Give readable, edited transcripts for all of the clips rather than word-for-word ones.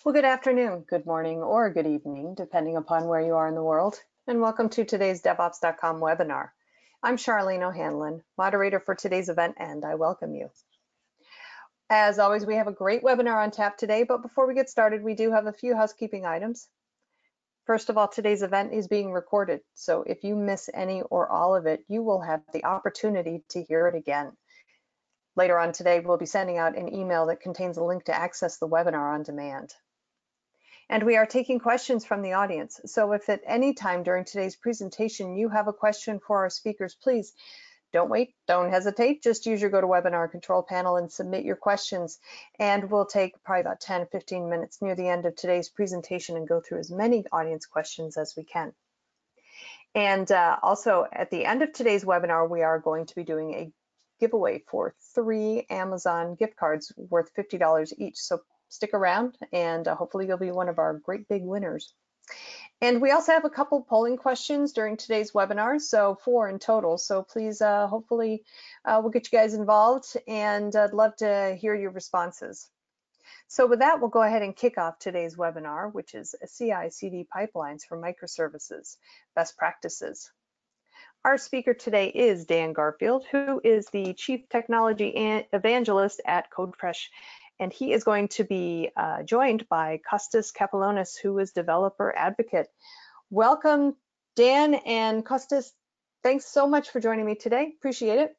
Well, good afternoon, good morning, or good evening, depending upon where you are in the world, and welcome to today's DevOps.com webinar. I'm Charlene O'Hanlon, moderator for today's event, and I welcome you. As always, we have a great webinar on tap today, but before we get started, we do have a few housekeeping items. First of all, today's event is being recorded, so if you miss any or all of it, you will have the opportunity to hear it again. Later on today, we'll be sending out an email that contains a link to access the webinar on demand. And we are taking questions from the audience. So if at any time during today's presentation you have a question for our speakers, please don't wait, don't hesitate, just use your GoToWebinar control panel and submit your questions. And we'll take probably about 10, 15 minutes near the end of today's presentation and go through as many audience questions as we can. And also at the end of today's webinar, we are going to be doing a giveaway for 3 Amazon gift cards worth $50 each. So stick around and hopefully you'll be one of our great big winners. And we also have a couple polling questions during today's webinar, so 4 in total. So please, hopefully we'll get you guys involved, and I'd love to hear your responses. So with that, we'll go ahead and kick off today's webinar, which is CI/CD pipelines for microservices, best practices. Our speaker today is Dan Garfield, who is the Chief Technology Evangelist at Codefresh. And he is going to be joined by Kostas Kapolonis, who is developer advocate. Welcome, Dan and Kostas. Thanks so much for joining me today. Appreciate it.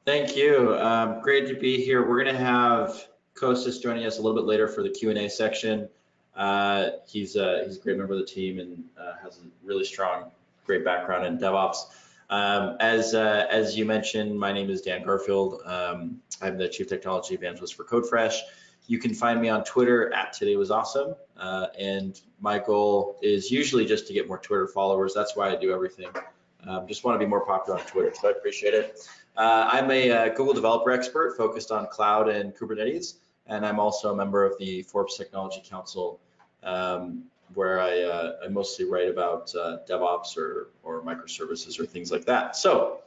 Thank you. Great to be here. We're going to have Kostas joining us a little bit later for the Q&A section. He's a great member of the team and has a really strong, great background in DevOps. As you mentioned, my name is Dan Garfield. I'm the Chief Technology Evangelist for Codefresh. You can find me on Twitter at todayWasAwesome. And my goal is usually just to get more Twitter followers. That's why I do everything. Just want to be more popular on Twitter, so I appreciate it. I'm a Google developer expert focused on cloud and Kubernetes, and I'm also a member of the Forbes Technology Council, where I mostly write about DevOps or microservices or things like that. So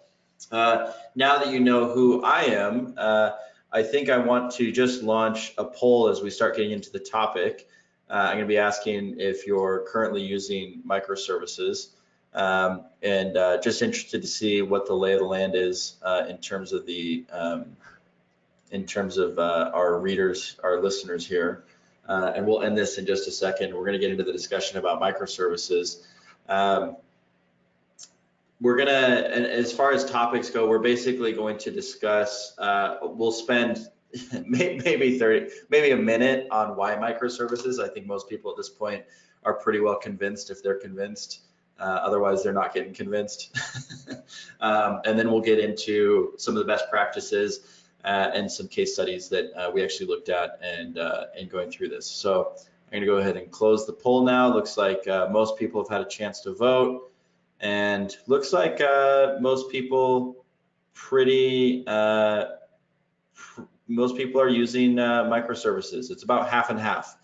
now that you know who I am, I think I want to just launch a poll as we start getting into the topic. I'm going to be asking if you're currently using microservices, and just interested to see what the lay of the land is in terms of our readers, our listeners here. And we'll end this in just a second. We're going to get into the discussion about microservices. We're going to, and as far as topics go, we're basically going to discuss, we'll spend maybe a minute on why microservices. I think most people at this point are pretty well convinced if they're convinced. Otherwise, they're not getting convinced. And then we'll get into some of the best practices and some case studies that we actually looked at and going through this. So I'm going to go ahead and close the poll now. Looks like most people have had a chance to vote, and looks like most people are using microservices. It's about half and half,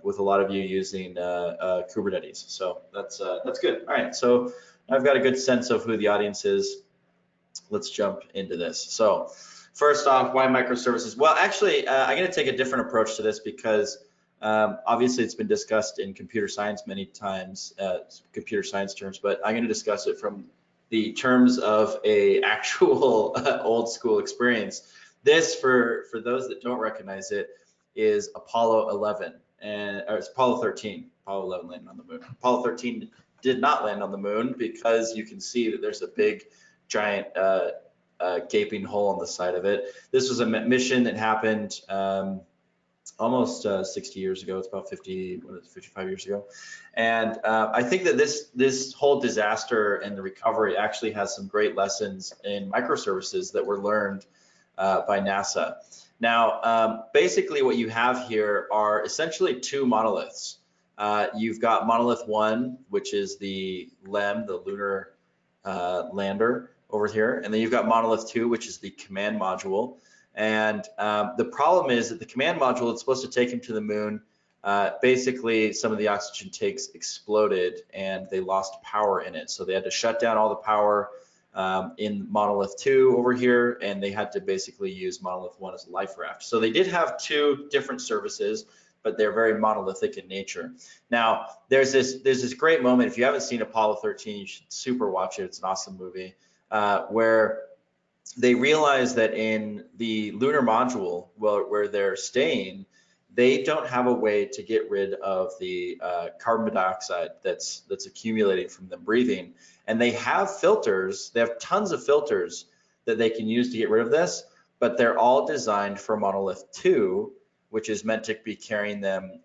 with a lot of you using Kubernetes. So that's good. All right, so I've got a good sense of who the audience is. Let's jump into this. So first off, why microservices? Well, actually, I'm going to take a different approach to this because obviously it's been discussed in computer science many times, computer science terms, but I'm going to discuss it from the terms of a actual old school experience. This, for those that don't recognize it, is Apollo 11, or it's Apollo 13. Apollo 11 landed on the moon. Apollo 13 did not land on the moon because you can see that there's a big, giant gaping hole on the side of it. This was a mission that happened almost 60 years ago. It's about 55 years ago. And I think that this whole disaster and the recovery actually has some great lessons in microservices that were learned by NASA. Now, basically what you have here are essentially 2 monoliths. You've got monolith 1, which is the LEM, the lunar lander over here, and then you've got monolith 2, which is the command module. And the problem is that the command module that's supposed to take him to the moon, basically some of the oxygen tanks exploded and they lost power in it. So they had to shut down all the power in monolith 2 over here, and they had to basically use monolith 1 as a life raft. So they did have two different services, but they're very monolithic in nature. Now, there's this great moment. If you haven't seen Apollo 13, you should super watch it. It's an awesome movie, where they realize that in the lunar module where they're staying, they don't have a way to get rid of the carbon dioxide that's accumulating from them breathing. And they have filters, they have tons of filters that they can use to get rid of this, but they're all designed for monolith 2, which is meant to be carrying them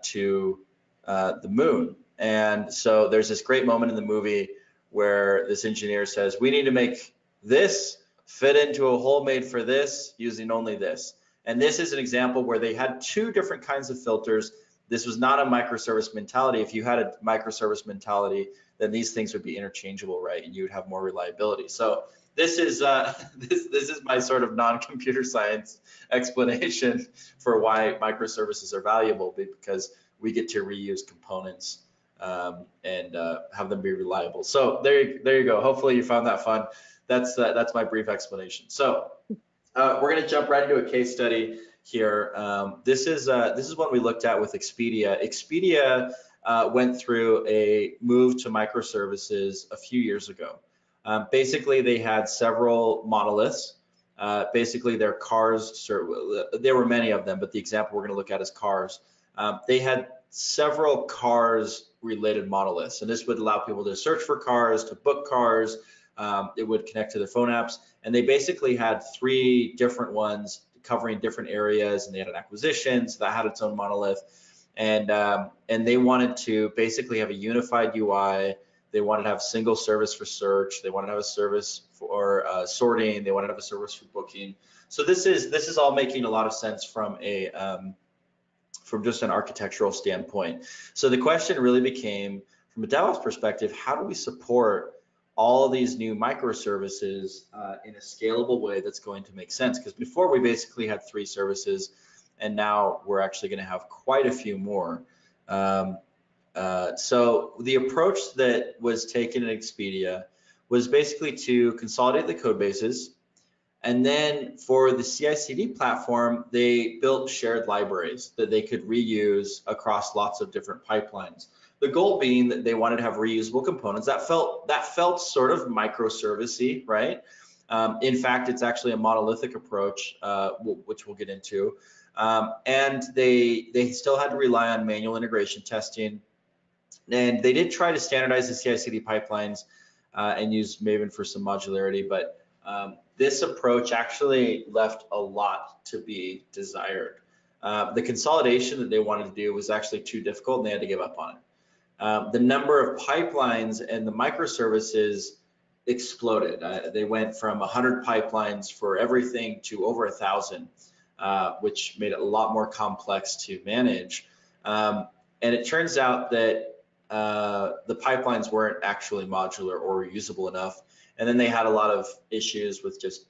to the moon. And so there's this great moment in the movie where this engineer says, we need to make this fit into a hole made for this using only this. And this is an example where they had two different kinds of filters. This was not a microservice mentality. If you had a microservice mentality, then these things would be interchangeable, right? And you would have more reliability. So this is this is my sort of non-computer science explanation for why microservices are valuable, because we get to reuse components and have them be reliable. So there you go. Hopefully you found that fun. That's my brief explanation. So we're going to jump right into a case study here. This is one we looked at with Expedia. Expedia went through a move to microservices a few years ago. Basically, they had several monoliths. Basically, their cars, there were many of them, but the example we're going to look at is cars. They had several cars related monoliths, and this would allow people to search for cars, to book cars. It would connect to their phone apps, and they basically had three different ones covering different areas, and they had an acquisition, so that had its own monolith, and they wanted to basically have a unified UI. They wanted to have single service for search. They wanted to have a service for sorting. They wanted to have a service for booking. So this is all making a lot of sense from just an architectural standpoint. So the question really became, from a DevOps perspective, how do we support all these new microservices in a scalable way that's going to make sense? Because before we basically had 3 services, and now we're actually going to have quite a few more. So the approach that was taken in Expedia was basically to consolidate the code bases, and then for the CI/CD platform, they built shared libraries that they could reuse across lots of different pipelines. The goal being that they wanted to have reusable components. That felt sort of microservice-y, right? In fact, it's actually a monolithic approach, which we'll get into. And they still had to rely on manual integration testing. And they did try to standardize the CI/CD pipelines and use Maven for some modularity, but this approach actually left a lot to be desired. The consolidation that they wanted to do was actually too difficult, and they had to give up on it. The number of pipelines and the microservices exploded. They went from 100 pipelines for everything to over 1,000, which made it a lot more complex to manage. And it turns out that the pipelines weren't actually modular or reusable enough. And then they had a lot of issues with just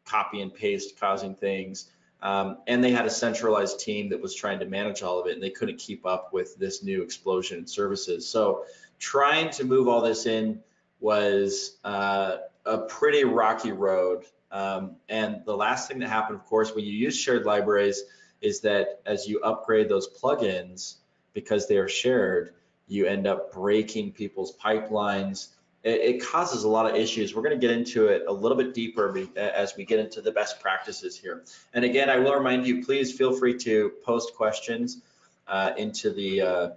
copy and paste causing things. And they had a centralized team that was trying to manage all of it, and they couldn't keep up with this new explosion in services. So trying to move all this in was a pretty rocky road. And the last thing that happened, of course, when you use shared libraries, is that as you upgrade those plugins, because they are shared, you end up breaking people's pipelines. It causes a lot of issues. We're going to get into it a little bit deeper as we get into the best practices here. And again, I will remind you, please feel free to post questions into the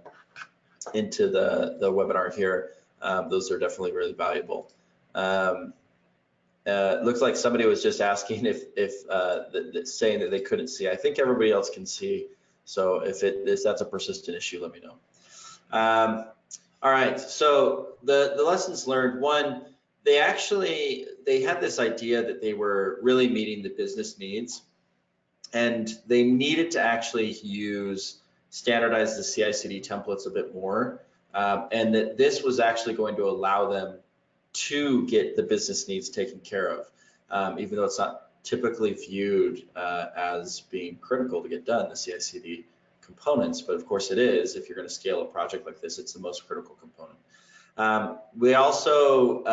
webinar here. Those are definitely really valuable. It looks like somebody was just asking if saying that they couldn't see. I think everybody else can see. So if that's a persistent issue, let me know. All right, so the lessons learned, one, they had this idea that they were really meeting the business needs, and they needed to actually standardize the CI/CD templates a bit more, and that this was actually going to allow them to get the business needs taken care of, even though it's not typically viewed as being critical to get done, the CI/CD components, but of course it is. If you're going to scale a project like this, it's the most critical component. We also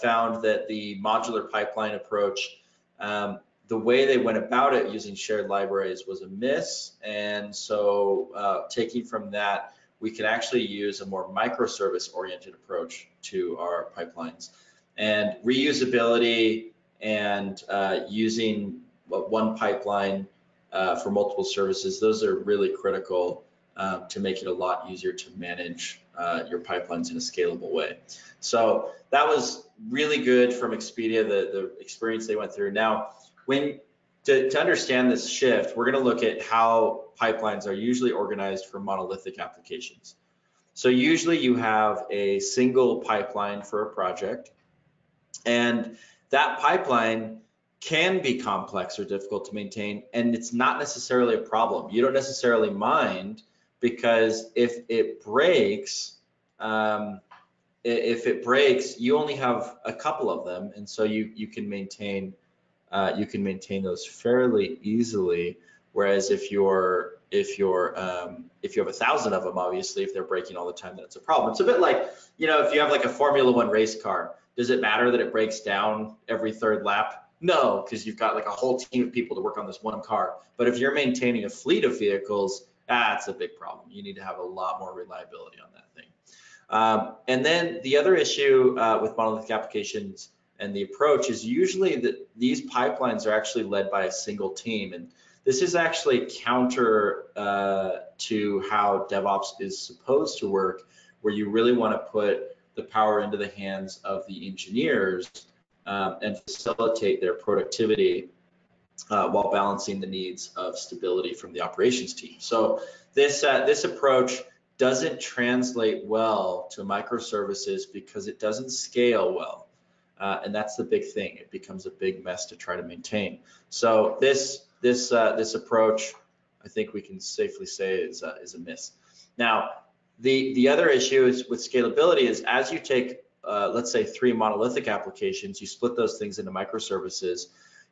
found that the modular pipeline approach, the way they went about it using shared libraries was a miss. And so taking from that, we can actually use a more microservice oriented approach to our pipelines. And reusability and using one pipeline for multiple services, those are really critical to make it a lot easier to manage your pipelines in a scalable way. So that was really good from Expedia, the experience they went through. Now, to understand this shift, we're going to look at how pipelines are usually organized for monolithic applications. So usually you have a single pipeline for a project, and that pipeline can be complex or difficult to maintain, and it's not necessarily a problem. You don't necessarily mind, because if it breaks, you only have a couple of them, and so you can maintain those fairly easily. Whereas if you have 1,000 of them, obviously, if they're breaking all the time, then it's a problem. It's a bit like, if you have like a Formula One race car, does it matter that it breaks down every third lap? No, because you've got like a whole team of people to work on this one car. But if you're maintaining a fleet of vehicles, that's a big problem. You need to have a lot more reliability on that thing. And then the other issue with monolithic applications and the approach is usually that these pipelines are actually led by a single team. And this is actually counter to how DevOps is supposed to work, where you really want to put the power into the hands of the engineers and facilitate their productivity while balancing the needs of stability from the operations team. So this approach doesn't translate well to microservices because it doesn't scale well. And that's the big thing. It becomes a big mess to try to maintain. So this approach, I think we can safely say is a miss. Now, the other issue is with scalability is, as you take, let's say, 3 monolithic applications, you split those things into microservices,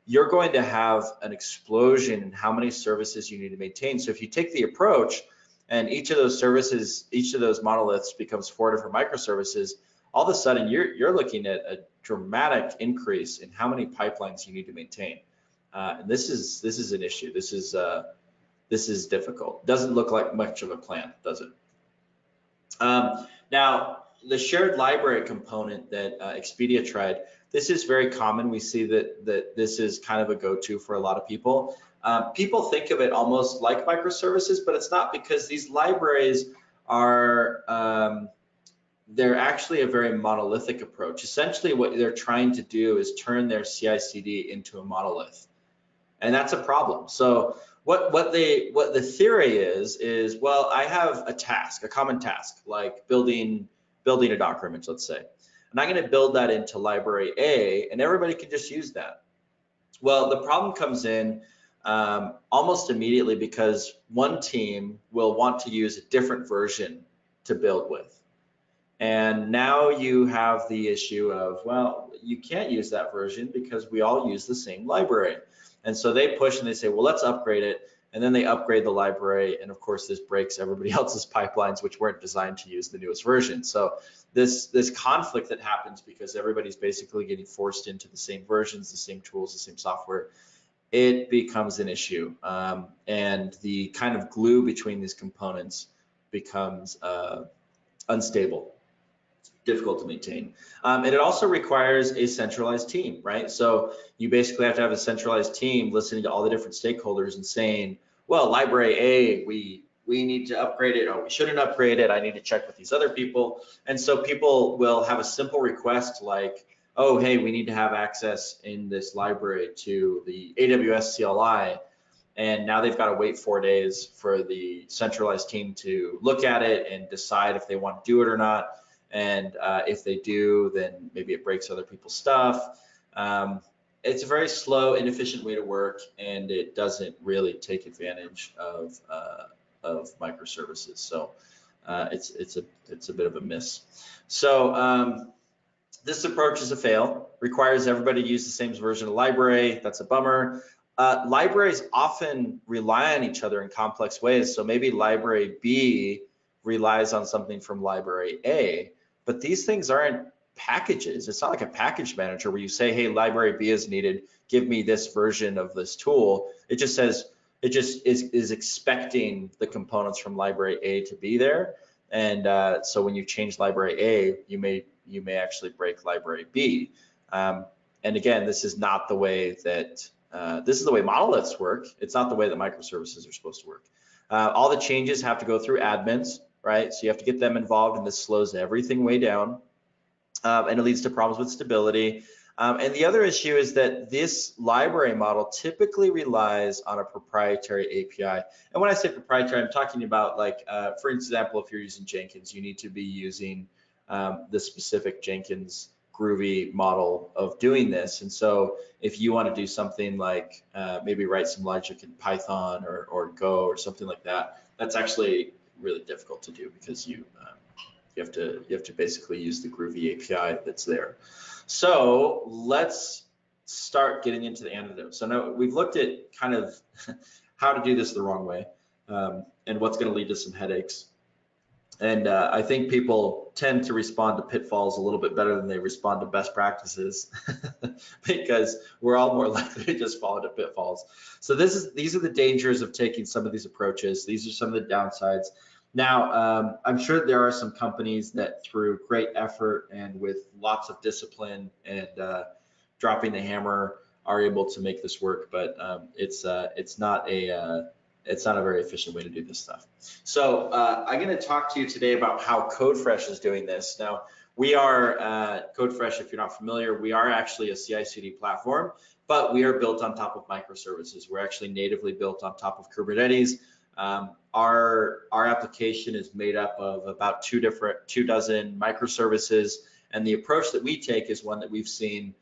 you're going to have an explosion in how many services you need to maintain. So if you take the approach and each of those services, each of those monoliths becomes 4 different microservices, all of a sudden you're looking at a dramatic increase in how many pipelines you need to maintain. And this is an issue. This is difficult. Doesn't look like much of a plan, does it? Now, the shared library component that Expedia tried, this is very common. We see that this is kind of a go-to for a lot of people. People think of it almost like microservices, but it's not, because these libraries are, they're actually a very monolithic approach. Essentially, what they're trying to do is turn their CI/CD into a monolith, and that's a problem. So what the theory is, well, I have a task, a common task, like building a Docker image, let's say, and I'm going to build that into library A, and everybody can just use that. Well, the problem comes in almost immediately, because one team will want to use a different version to build with. And now you have the issue of, well, you can't use that version because we all use the same library. And so they push and they say, well, let's upgrade it. And then they upgrade the library. And of course, this breaks everybody else's pipelines, which weren't designed to use the newest version. So this conflict that happens because everybody's basically getting forced into the same versions, the same tools, the same software, it becomes an issue. And the kind of glue between these components becomes unstable, difficult to maintain. And it also requires a centralized team, right? So you basically have to have a centralized team listening to all the different stakeholders and saying, well, library A, we need to upgrade it, or we shouldn't upgrade it. I need to check with these other people. And so people will have a simple request like, oh, hey, we need to have access in this library to the AWS CLI. And now they've got to wait 4 days for the centralized team to look at it and decide if they want to do it or not. And if they do, then maybe it breaks other people's stuff. It's a very slow, inefficient way to work, and it doesn't really take advantage of microservices. So it's a bit of a miss. So this approach is a fail. Requires everybody to use the same version of library. That's a bummer. Libraries often rely on each other in complex ways. So maybe library B relies on something from library A, but these things aren't packages. It's not like a package manager where you say, hey, library B is needed, give me this version of this tool. It just says, it just is expecting the components from library A to be there. And so when you change library A, you may actually break library B. And again, this is not the way that, this is the way monoliths work. It's not the way that microservices are supposed to work. All the changes have to go through admins, right? So you have to get them involved, and this slows everything way down. And it leads to problems with stability. And the other issue is that this library model typically relies on a proprietary API. And when I say proprietary, I'm talking about, like, for example, if you're using Jenkins, you need to be using the specific Jenkins Groovy model of doing this. And so if you want to do something like maybe write some logic in Python or Go or something like that, that's actually really difficult to do because you have to basically use the Groovy API that's there. So let's start getting into the antidote. So now we've looked at kind of how to do this the wrong way and what's going to lead to some headaches. And I think people tend to respond to pitfalls a little bit better than they respond to best practices because we're all more likely to just fall into pitfalls. So these are the dangers of taking some of these approaches. These are some of the downsides. Now, I'm sure there are some companies that through great effort and with lots of discipline and dropping the hammer are able to make this work, but it's not a very efficient way to do this stuff. So I'm going to talk to you today about how Codefresh is doing this. Now, we are Codefresh, if you're not familiar, we are actually a CI/CD platform, but we are built on top of microservices. We're actually natively built on top of Kubernetes. Our application is made up of about two dozen microservices, and the approach that we take is one that we've seen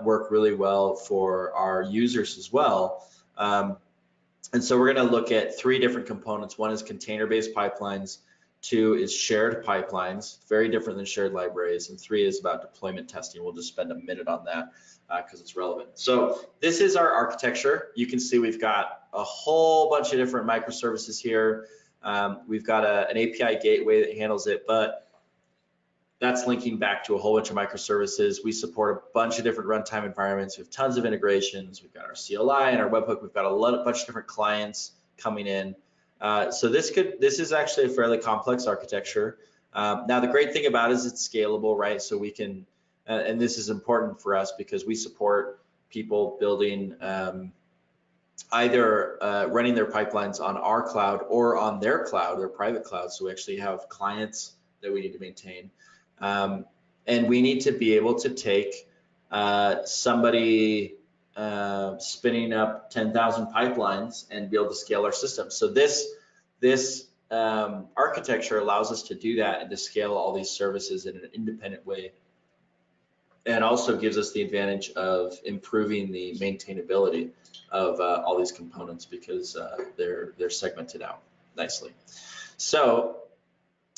work really well for our users as well. And so we're going to look at three different components. One is container-based pipelines. Two is shared pipelines, very different than shared libraries. And three is about deployment testing. We'll just spend a minute on that because it's relevant. So this is our architecture. You can see we've got a whole bunch of different microservices here. We've got an API gateway that handles it, but that's linking back to a whole bunch of microservices. We support a bunch of different runtime environments. We have tons of integrations. We've got our CLI and our webhook. We've got a bunch of different clients coming in. So this is actually a fairly complex architecture. Now the great thing about it is it's scalable, right? So we can, and this is important for us because we support people building either running their pipelines on our cloud or on their cloud, their private cloud. So we actually have clients that we need to maintain. And we need to be able to take somebody spinning up 10,000 pipelines and be able to scale our system. So this architecture allows us to do that and to scale all these services in an independent way, and also gives us the advantage of improving the maintainability of all these components because they're segmented out nicely. So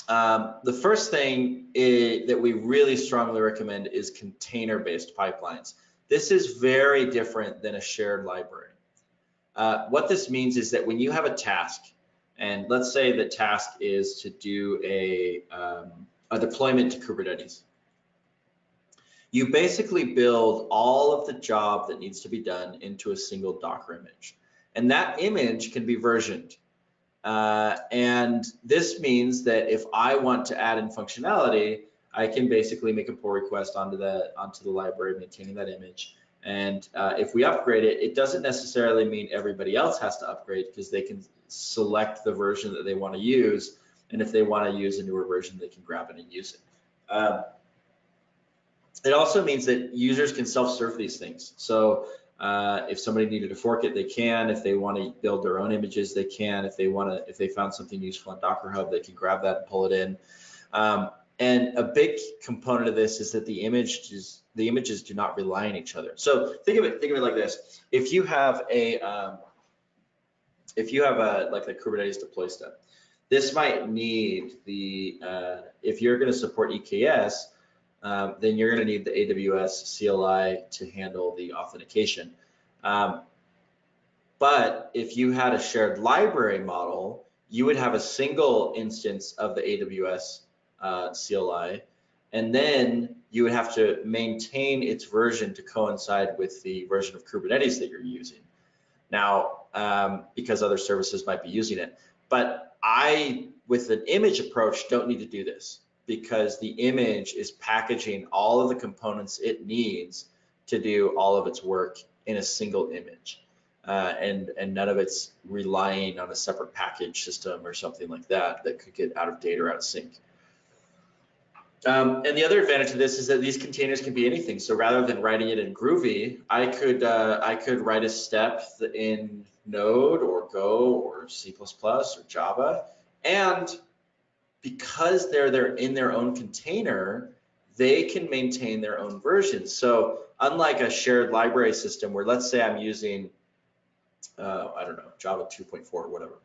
the first thing that we really strongly recommend is container-based pipelines. This is very different than a shared library. What this means is that when you have a task, and let's say the task is to do a deployment to Kubernetes, you basically build all of the job that needs to be done into a single Docker image. And that image can be versioned. And this means that if I want to add in functionality, I can basically make a pull request onto the library maintaining that image. And if we upgrade it, it doesn't necessarily mean everybody else has to upgrade because they can select the version that they want to use. And if they want to use a newer version, they can grab it and use it. It also means that users can self-serve these things. So if somebody needed to fork it, they can. If they want to build their own images, they can. If they found something useful in Docker Hub, they can grab that and pull it in. And a big component of this is that the images do not rely on each other. So think of it like this: if you have like the Kubernetes deploy step, this might need if you're going to support EKS. Then you're going to need the AWS CLI to handle the authentication. But if you had a shared library model, you would have a single instance of the AWS CLI, and then you would have to maintain its version to coincide with the version of Kubernetes that you're using. Now, because other services might be using it. But I, with an image approach, don't need to do this, because the image is packaging all of the components it needs to do all of its work in a single image. And none of it's relying on a separate package system or something like that that could get out of date or out of sync. And the other advantage of this is that these containers can be anything. So rather than writing it in Groovy, I could write a step in Node or Go or C++ or Java. And because they're in their own container, they can maintain their own versions. So unlike a shared library system where, let's say I'm using, I don't know, Java 2.4 or whatever,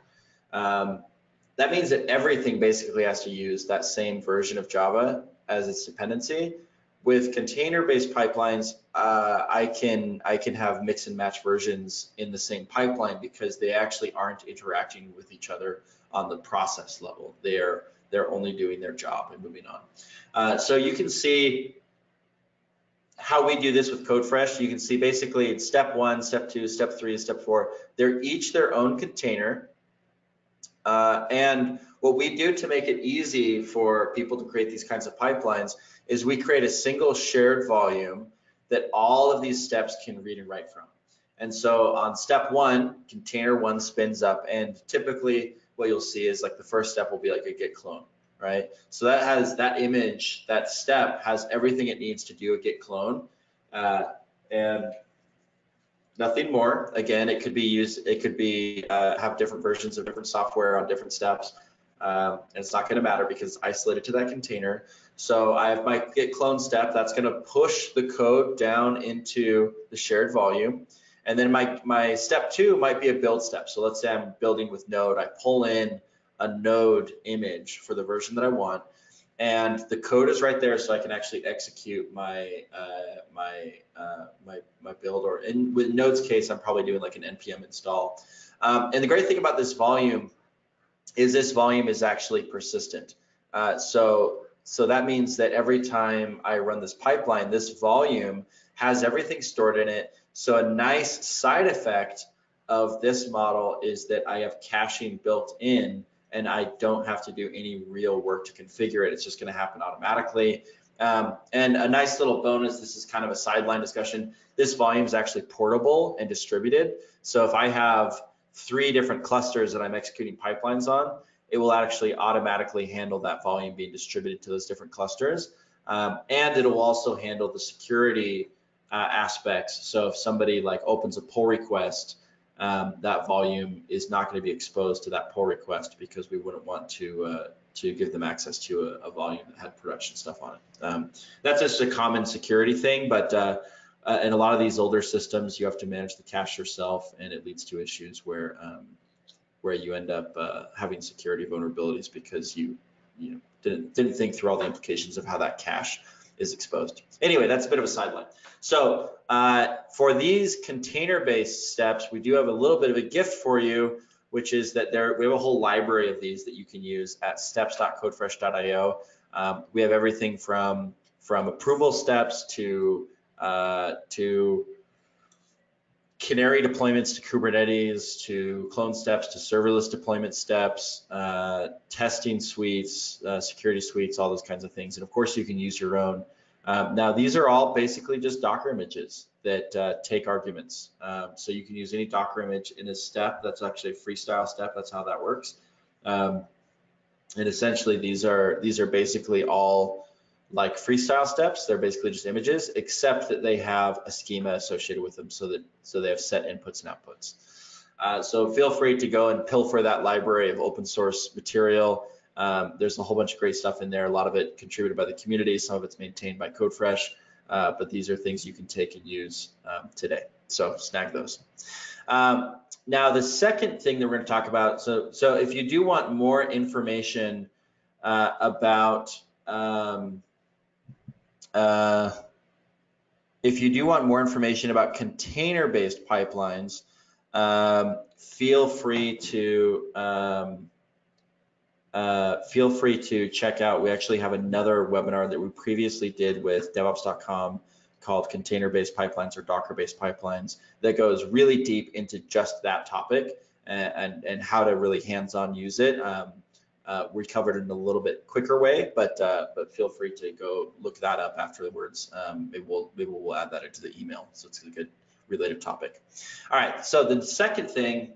that means that everything basically has to use that same version of Java as its dependency. With container-based pipelines, I can have mix and match versions in the same pipeline because they actually aren't interacting with each other on the process level. They're only doing their job and moving on. So you can see how we do this with Codefresh. You can see basically in step 1, step 2, step 3, and step 4, they're each their own container. And what we do to make it easy for people to create these kinds of pipelines is we create a single shared volume that all of these steps can read and write from. And so on step 1, container 1 spins up, and typically what you'll see is like the first step will be like a git clone, right? So that has that image, that step has everything it needs to do a git clone, and nothing more. Again, it could be used, it could be have different versions of different software on different steps, and it's not going to matter because it's isolated to that container. So I have my git clone step that's going to push the code down into the shared volume, and then my step 2 might be a build step. So let's say I'm building with Node, I pull in a Node image for the version that I want, and the code is right there, so I can actually execute my my build. Or with Node's case, I'm probably doing like an npm install. And the great thing about this volume is actually persistent. So that means that every time I run this pipeline, this volume has everything stored in it. So a nice side effect of this model is that I have caching built in, and I don't have to do any real work to configure it. It's just going to happen automatically. And a nice little bonus, this is kind of a sideline discussion, this volume is actually portable and distributed. So if I have 3 different clusters that I'm executing pipelines on, it will actually automatically handle that volume being distributed to those different clusters. And it will also handle the security aspects. So if somebody like opens a pull request, that volume is not going to be exposed to that pull request because we wouldn't want to give them access to a volume that had production stuff on it. That's just a common security thing, but in a lot of these older systems, you have to manage the cache yourself, and it leads to issues where you end up having security vulnerabilities because you didn't think through all the implications of how that cache is exposed. Anyway, that's a bit of a sideline. So for these container-based steps, we do have a little bit of a gift for you, which is that we have a whole library of these that you can use at steps.codefresh.io. We have everything from approval steps to canary deployments to Kubernetes, to clone steps, to serverless deployment steps, testing suites, security suites, all those kinds of things. And of course, you can use your own. Now, these are all basically just Docker images that take arguments. So you can use any Docker image in a step. That's actually a freestyle step. That's how that works. And essentially, these are basically all like freestyle steps. They're basically just images, except that they have a schema associated with them, so they have set inputs and outputs. So feel free to go and pilfer that library of open source material. There's a whole bunch of great stuff in there. A lot of it contributed by the community. Some of it's maintained by Codefresh, but these are things you can take and use today. So snag those. Now, the second thing that we're going to talk about, so if you do want more information about container-based pipelines, feel free to feel free to check out. We actually have another webinar that we previously did with DevOps.com called Container-Based Pipelines or Docker-Based Pipelines that goes really deep into just that topic and how to really hands-on use it. We covered it in a little bit quicker way, but feel free to go look that up afterwards. Maybe we'll add that into the email, so it's a good related topic. All right, so the second thing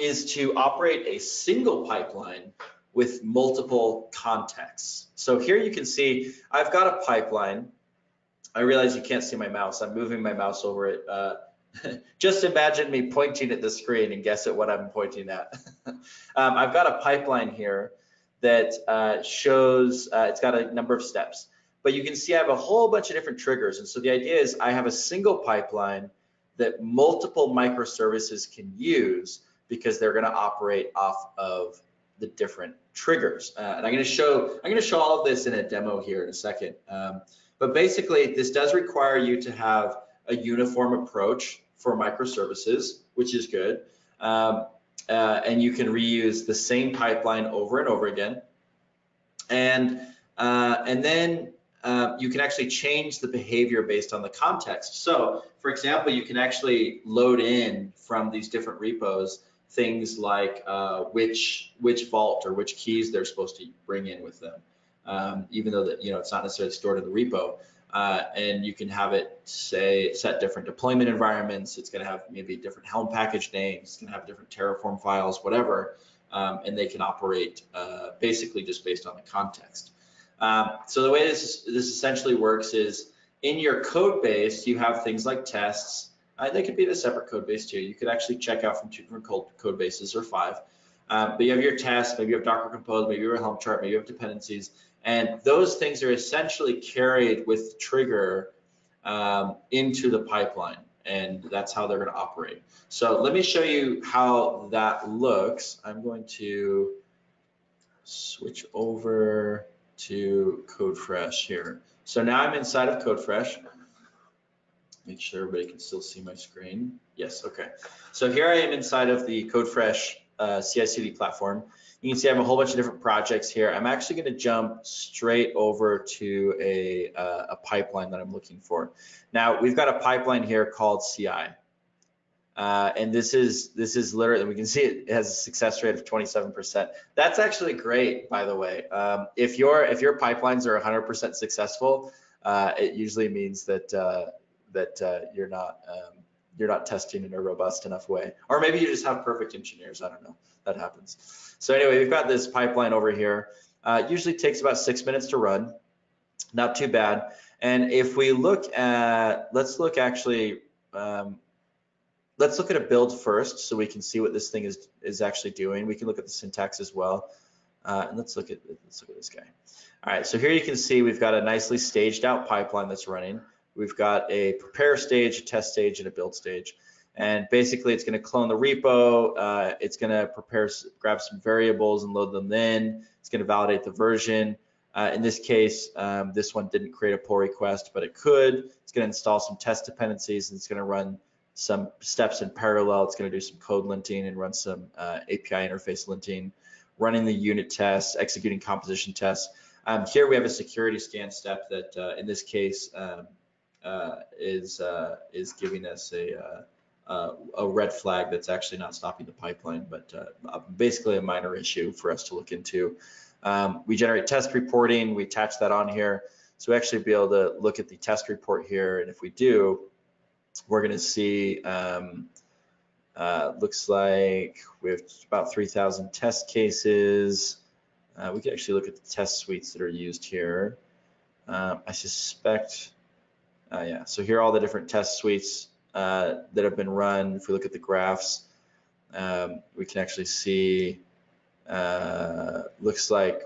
is to operate a single pipeline with multiple contexts. So here you can see I've got a pipeline. I realize you can't see my mouse. I'm moving my mouse over it. Just imagine me pointing at the screen and guess at what I'm pointing at. I've got a pipeline here that shows, it's got a number of steps, but you can see I have a whole bunch of different triggers. And so the idea is I have a single pipeline that multiple microservices can use because they're gonna operate off of the different triggers. And I'm gonna show all of this in a demo here in a second. But basically, this does require you to have a uniform approach for microservices, which is good. And you can reuse the same pipeline over and over again. And then you can actually change the behavior based on the context. So, for example, you can actually load in from these different repos things like which vault or which keys they're supposed to bring in with them, even though that it's not necessarily stored in the repo. And you can have it set different deployment environments. It's going to have maybe different Helm package names. It's going to have different Terraform files, whatever, and they can operate basically just based on the context. So the way this essentially works is in your code base, you have things like tests. They could be in a separate code base too. You could actually check out from 2 different code bases or 5. But you have your tests, maybe you have Docker Compose, maybe you have a Helm chart, maybe you have dependencies. And those things are essentially carried with trigger into the pipeline. And that's how they're going to operate. So let me show you how that looks. I'm going to switch over to Codefresh here. So now I'm inside of Codefresh. Make sure everybody can still see my screen. Yes, okay. So here I am inside of the Codefresh CI/CD platform. You can see I have a whole bunch of different projects here. I'm actually going to jump straight over to a pipeline that I'm looking for. Now we've got a pipeline here called CI, and this is literally, we can see it has a success rate of 27%. That's actually great, by the way. If your pipelines are 100% successful, it usually means that you're not testing in a robust enough way, or maybe you just have perfect engineers. I don't know. That happens. So anyway, we've got this pipeline over here. Usually takes about 6 minutes to run. Not too bad. And if we look at, let's look at a build first, so we can see what this thing is actually doing. We can look at the syntax as well. And let's look at this guy. All right. So here you can see we've got a nicely staged out pipeline that's running. We've got a prepare stage, a test stage, and a build stage. And basically it's going to clone the repo. It's going to grab some variables and load them in. It's going to validate the version. In this case, this one didn't create a pull request, but it could. It's going to install some test dependencies, and it's going to run some steps in parallel. It's going to do some code linting and run some API interface linting, running the unit tests, executing composition tests. Here we have a security scan step that in this case is giving us a red flag that's actually not stopping the pipeline, but basically a minor issue for us to look into. We generate test reporting, we attach that on here. So we actually be able to look at the test report here. And if we do, we're gonna see, looks like we have about 3,000 test cases. We can actually look at the test suites that are used here. I suspect, yeah, so here are all the different test suites that have been run. If we look at the graphs, we can actually see, looks like,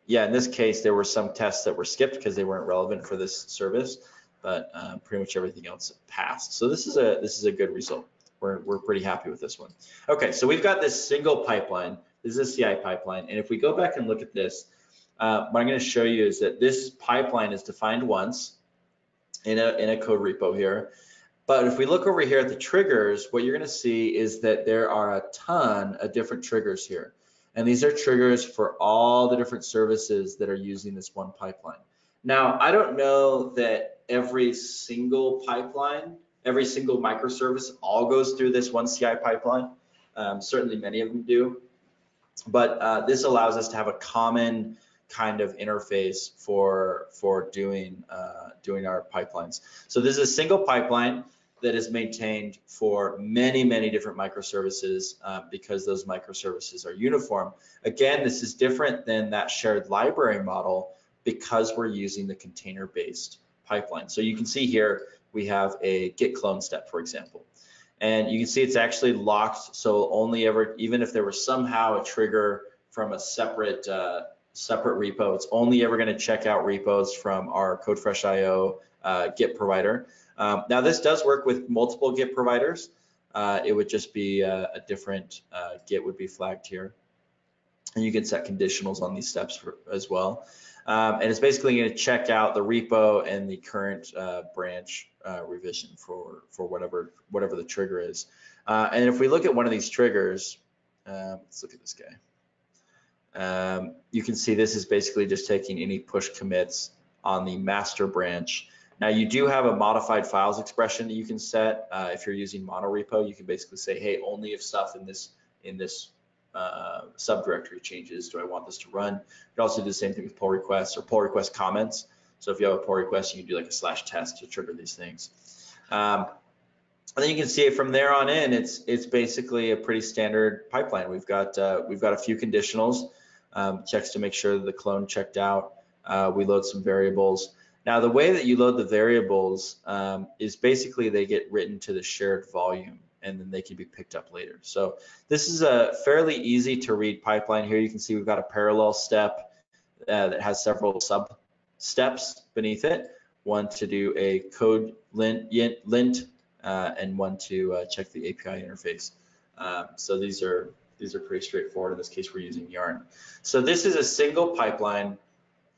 yeah, in this case, there were some tests that were skipped because they weren't relevant for this service, but pretty much everything else passed. So this is a good result. We're pretty happy with this one. Okay, so we've got this single pipeline. This is a CI pipeline, and if we go back and look at this, what I'm going to show you is that this pipeline is defined once in a code repo here. But if we look over here at the triggers, what you're going to see is that there are a ton of different triggers here. And these are triggers for all the different services that are using this one pipeline. Now, I don't know that every single pipeline, every single microservice all goes through this one CI pipeline. Certainly many of them do. But this allows us to have a common kind of interface for doing our pipelines. So this is a single pipeline that is maintained for many, many different microservices because those microservices are uniform. Again, this is different than that shared library model because we're using the container-based pipeline. So you can see here we have a git clone step, for example. And you can see it's actually locked, so only ever, even if there was somehow a trigger from a separate repo, it's only ever going to check out repos from our Codefresh.io Git provider. Now this does work with multiple Git providers. It would just be a different Git would be flagged here. And you can set conditionals on these steps as well. And it's basically going to check out the repo and the current branch revision for whatever the trigger is. And if we look at one of these triggers, let's look at this guy. You can see this is basically just taking any push commits on the master branch. Now you do have a modified files expression that you can set. If you're using monorepo, you can basically say, hey, only if stuff in this subdirectory changes do I want this to run. You can also do the same thing with pull requests or pull request comments. So if you have a pull request, you can do like a /test to trigger these things. And then you can see it from there on in. It's basically a pretty standard pipeline. We've got a few conditionals, checks to make sure that the clone checked out. We load some variables. Now the way that you load the variables is basically they get written to the shared volume, and then they can be picked up later. So this is a fairly easy to read pipeline. Here you can see we've got a parallel step that has several sub steps beneath it. One to do a code lint and one to check the API interface. So these are pretty straightforward. In this case, we're using Yarn. So this is a single pipeline,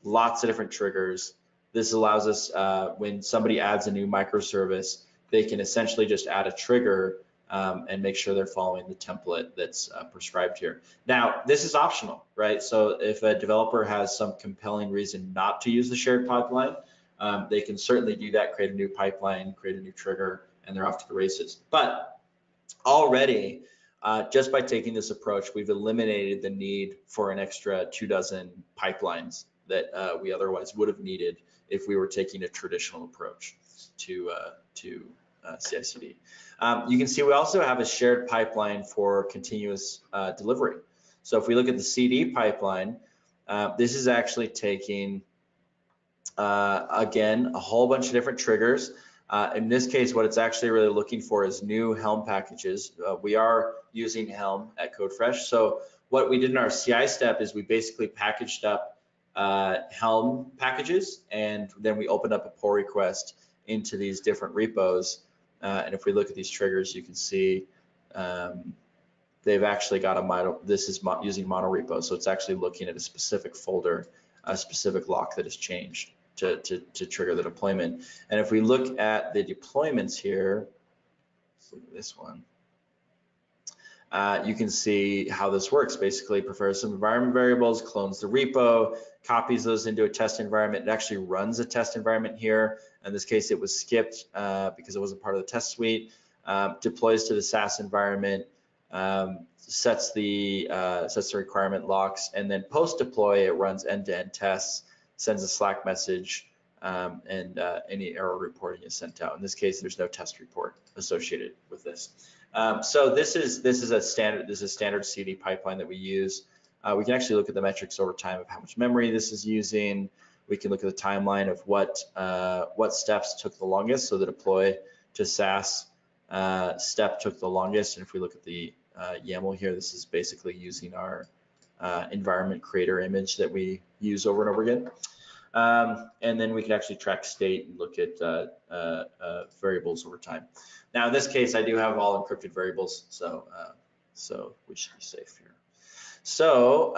lots of different triggers. This allows us when somebody adds a new microservice, they can essentially just add a trigger and make sure they're following the template that's prescribed here. Now, this is optional, right? So if a developer has some compelling reason not to use the shared pipeline, they can certainly do that, create a new pipeline, create a new trigger, and they're off to the races. But already, just by taking this approach, we've eliminated the need for an extra 24 pipelines that we otherwise would have needed if we were taking a traditional approach to CI/CD. You can see we also have a shared pipeline for continuous delivery. So if we look at the CD pipeline, this is actually taking, again, a whole bunch of different triggers. In this case, what it's actually really looking for is new Helm packages. We are using Helm at Codefresh. So what we did in our CI step is we basically packaged up Helm packages, and then we opened up a pull request into these different repos. And if we look at these triggers, you can see they've actually got this is using monorepo. So it's actually looking at a specific folder, a specific lock that has changed to trigger the deployment. And if we look at the deployments here, let's look at this one. You can see how this works. Basically, prefers some environment variables, clones the repo, copies those into a test environment. It actually runs a test environment here. In this case, it was skipped because it wasn't part of the test suite. Deploys to the SaaS environment, sets the requirement locks, and then post deploy, it runs end-to-end tests, sends a Slack message, and any error reporting is sent out. In this case, there's no test report associated with this. So this is a standard CD pipeline that we use. We can actually look at the metrics over time of how much memory this is using. We can look at the timeline of what steps took the longest. So the deploy to SaaS step took the longest. And if we look at the YAML here, this is basically using our environment creator image that we use over and over again. And then we can actually track state and look at variables over time. Now in this case, I do have all encrypted variables, so we should be safe here. So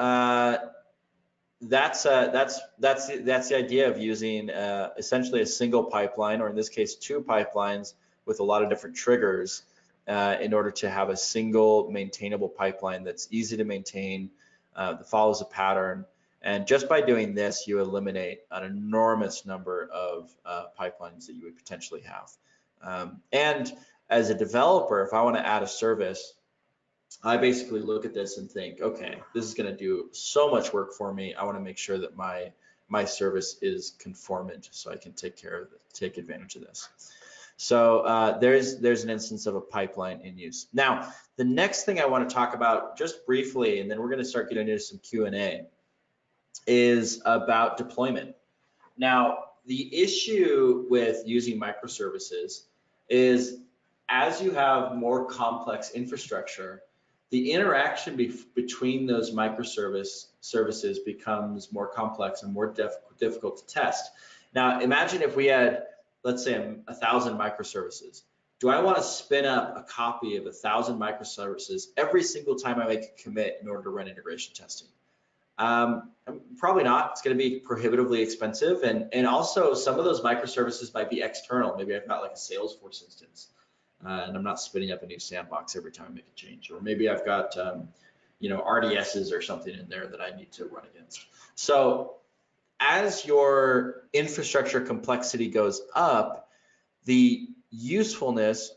that's the idea of using essentially a single pipeline, or in this case, two pipelines with a lot of different triggers in order to have a single maintainable pipeline that's easy to maintain, that follows a pattern. And just by doing this, you eliminate an enormous number of pipelines that you would potentially have. And as a developer, if I want to add a service, I basically look at this and think, okay, this is going to do so much work for me. I want to make sure that my service is conformant so I can take advantage of this. So there's an instance of a pipeline in use. Now, the next thing I want to talk about just briefly, and then we're going to start getting into some Q&A, is about deployment. Now, the issue with using microservices is as you have more complex infrastructure, the interaction between those services becomes more complex and more difficult to test. Now, imagine if we had, let's say, 1,000 microservices. Do I want to spin up a copy of 1,000 microservices every single time I make a commit in order to run integration testing? Probably not. It's going to be prohibitively expensive, and also some of those microservices might be external. Maybe I've got like a Salesforce instance, and I'm not spinning up a new sandbox every time I make a change. Or maybe I've got RDSs or something in there that I need to run against. So as your infrastructure complexity goes up, the usefulness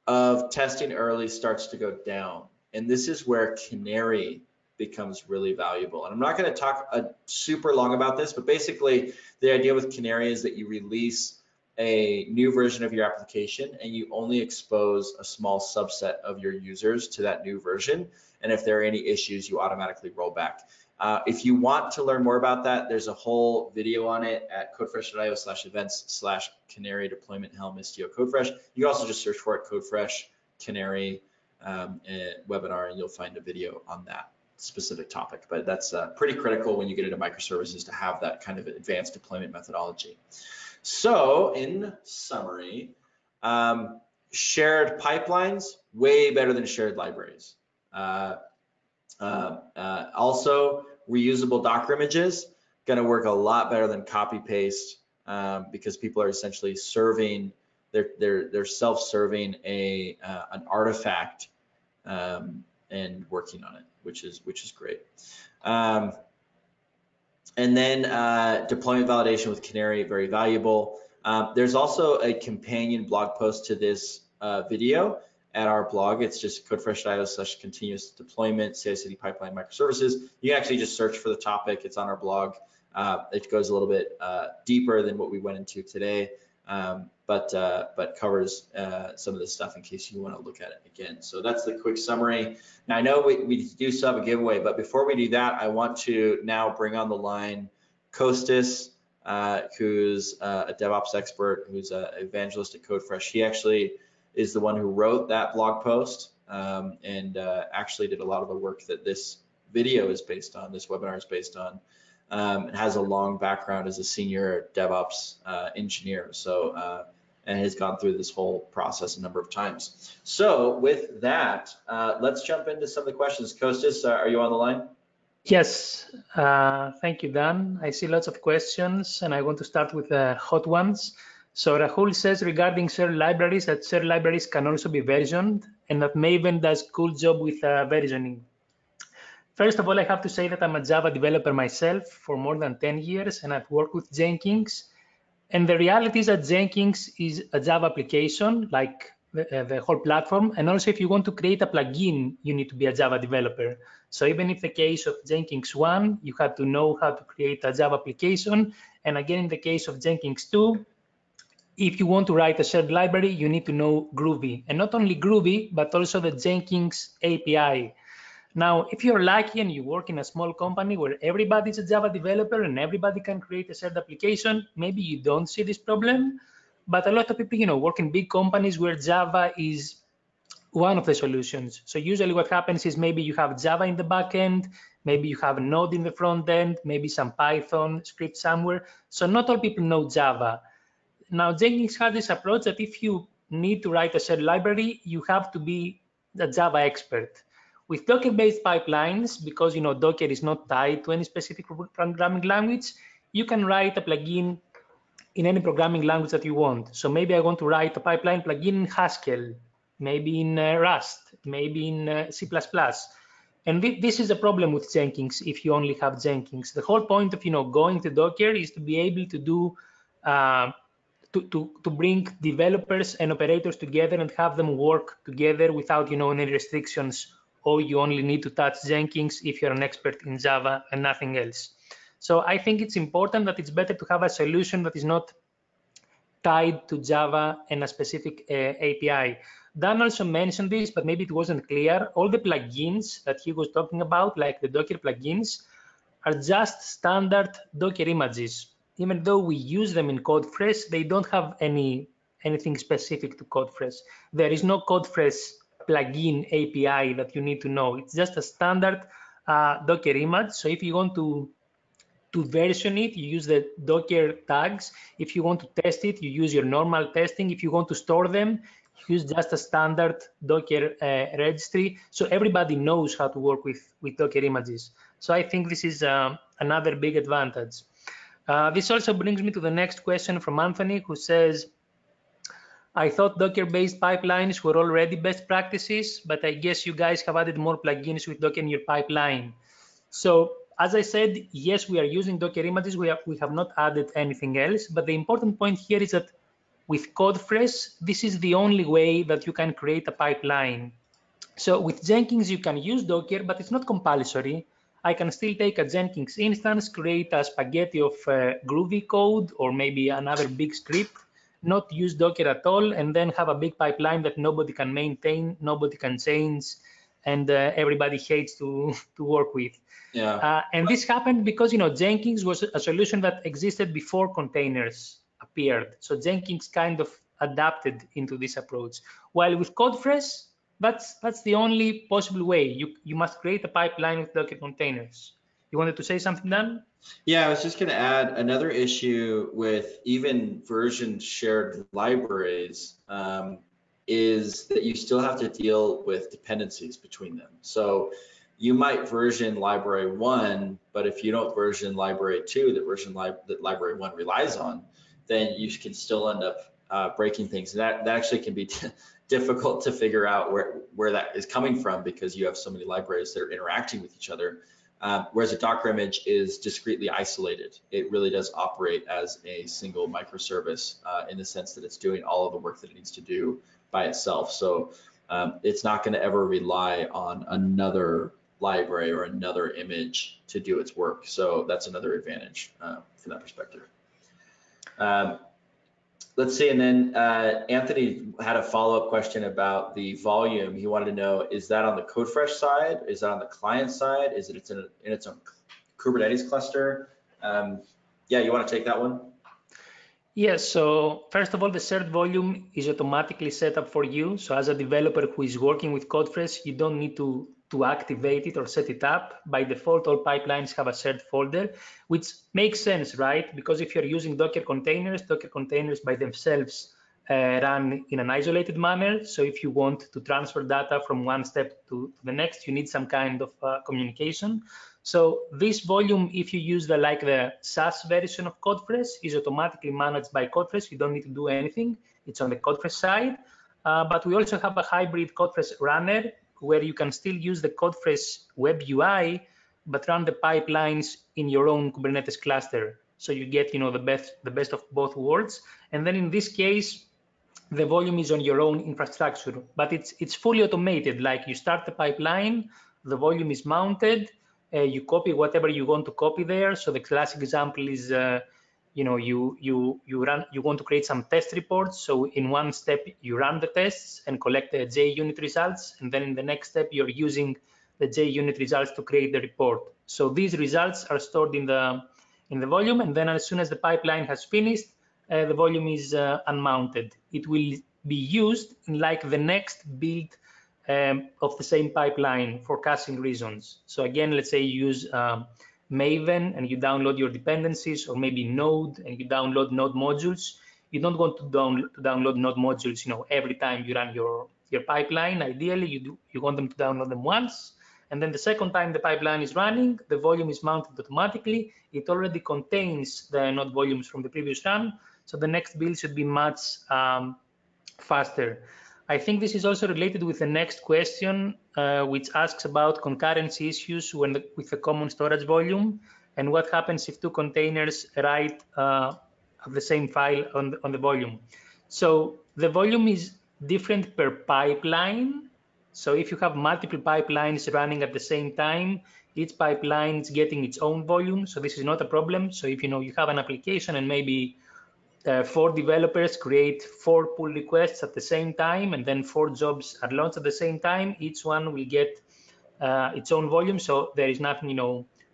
of testing early starts to go down, and this is where Canary becomes really valuable. And I'm not going to talk super long about this, but basically the idea with Canary is that you release a new version of your application and you only expose a small subset of your users to that new version. And if there are any issues, you automatically roll back. If you want to learn more about that, there's a whole video on it at codefresh.io/events/Canary deployment helm Istio Codefresh. You can also just search for it, Codefresh Canary webinar, and you'll find a video on that specific topic. But that's pretty critical when you get into microservices to have that kind of advanced deployment methodology. So in summary, shared pipelines, way better than shared libraries. Also, reusable Docker images, gonna work a lot better than copy paste because people are essentially serving, they're self-serving an artifact and working on it, which is great. And then deployment validation with Canary, very valuable. There's also a companion blog post to this video at our blog. It's just codefresh.io/continuous deployment, CI/CD pipeline microservices. You can actually just search for the topic. It's on our blog. It goes a little bit deeper than what we went into today, but covers some of this stuff in case you want to look at it again. So that's the quick summary. Now I know we do still have a giveaway, but before we do that, I want to now bring on the line Costas, who's a DevOps expert, who's an evangelist at Codefresh. He actually is the one who wrote that blog post and actually did a lot of the work that this video is based on, this webinar is based on. It has a long background as a senior DevOps engineer, so and has gone through this whole process a number of times. So with that, let's jump into some of the questions. Kostas, are you on the line? Yes, thank you, Dan. I see lots of questions, and I want to start with the hot ones. So Rahul says regarding shared libraries that shared libraries can also be versioned, and that Maven does a cool job with versioning. First of all, I have to say that I'm a Java developer myself for more than 10 years, and I've worked with Jenkins. And the reality is that Jenkins is a Java application, like the whole platform. And also, if you want to create a plugin, you need to be a Java developer. So even if the case of Jenkins 1, you had to know how to create a Java application. And again, in the case of Jenkins 2, if you want to write a shared library, you need to know Groovy. And not only Groovy, but also the Jenkins API. Now, if you're lucky and you work in a small company where everybody's a Java developer and everybody can create a shared application, maybe you don't see this problem. But a lot of people, work in big companies where Java is one of the solutions. So usually what happens is maybe you have Java in the back end, maybe you have Node in the front end, maybe some Python script somewhere. So not all people know Java. Now, Jenkins has this approach that if you need to write a shared library, you have to be a Java expert. With Docker-based pipelines, because Docker is not tied to any specific programming language, you can write a plugin in any programming language that you want. So maybe I want to write a pipeline plugin in Haskell, maybe in Rust, maybe in C++. And this is a problem with Jenkins if you only have Jenkins. The whole point of going to Docker is to be able to do to bring developers and operators together and have them work together without any restrictions, or you only need to touch Jenkins if you're an expert in Java and nothing else. So I think it's important that it's better to have a solution that is not tied to Java and a specific API. Dan also mentioned this, but maybe it wasn't clear. All the plugins that he was talking about, like the Docker plugins, are just standard Docker images. Even though we use them in Codefresh, they don't have anything specific to Codefresh. There is no Codefresh plugin API that you need to know. It's just a standard Docker image. So if you want to version it, you use the Docker tags. If you want to test it, you use your normal testing. If you want to store them, use just a standard Docker registry. So everybody knows how to work with Docker images. So I think this is another big advantage. This also brings me to the next question from Anthony, who says, I thought Docker-based pipelines were already best practices, but I guess you guys have added more plugins with Docker in your pipeline. So as I said, yes, we are using Docker images. We have not added anything else. But the important point here is that with Codefresh, this is the only way that you can create a pipeline. So with Jenkins, you can use Docker, but it's not compulsory. I can still take a Jenkins instance, create a spaghetti of Groovy code or maybe another big script, not use Docker at all, and then have a big pipeline that nobody can maintain, nobody can change, and everybody hates to work with. Yeah. And this happened because Jenkins was a solution that existed before containers appeared. So Jenkins kind of adapted into this approach. While with Codefresh, that's the only possible way. You must create a pipeline with Docker containers. You wanted to say something, Dan? Yeah, I was just going to add another issue with even version shared libraries is that you still have to deal with dependencies between them. So you might version library 1, but if you don't version library 2 that library 1 relies on, then you can still end up breaking things. And that actually can be difficult to figure out where that is coming from, because you have so many libraries that are interacting with each other. Whereas a Docker image is discretely isolated. It really does operate as a single microservice in the sense that it's doing all of the work that it needs to do by itself. So it's not going to ever rely on another library or another image to do its work. So that's another advantage from that perspective. Let's see, and then Anthony had a follow-up question about the volume. He wanted to know, is that on the Codefresh side? Is that on the client side? Is it in its own Kubernetes cluster? Yeah, you want to take that one? Yes, so first of all, the shared volume is automatically set up for you. So as a developer who is working with Codefresh, you don't need to activate it or set it up. By default, all pipelines have a shared folder, which makes sense, right? Because if you're using Docker containers by themselves run in an isolated manner. So if you want to transfer data from one step to the next, you need some kind of communication. So this volume, if you use the SaaS version of Codefresh, is automatically managed by Codefresh. You don't need to do anything. It's on the Codefresh side. But we also have a hybrid Codefresh runner where you can still use the Codefresh web UI, but run the pipelines in your own Kubernetes cluster. So you get the best of both worlds. And then in this case, the volume is on your own infrastructure, but it's fully automated. Like you start the pipeline, the volume is mounted. You copy whatever you want to copy there. So the classic example is, you want to create some test reports. So in one step, you run the tests and collect the JUnit results. And then in the next step, you're using the JUnit results to create the report. So these results are stored in the volume. And then as soon as the pipeline has finished, the volume is unmounted. It will be used in the next build of the same pipeline for caching reasons. So again, let's say you use Maven and you download your dependencies, or maybe Node and you download Node modules. You don't want to download Node modules, every time you run your pipeline. Ideally, you want them to download them once, and then the second time the pipeline is running, the volume is mounted automatically. It already contains the Node volumes from the previous run, so the next build should be much faster. I think this is also related with the next question, which asks about concurrency issues with a common storage volume, and what happens if two containers write the same file on the volume. So the volume is different per pipeline. So if you have multiple pipelines running at the same time, each pipeline is getting its own volume. So this is not a problem. So if you have an application and maybe 4 developers create 4 pull requests at the same time, and then 4 jobs are launched at the same time, each one will get its own volume. So there is nothing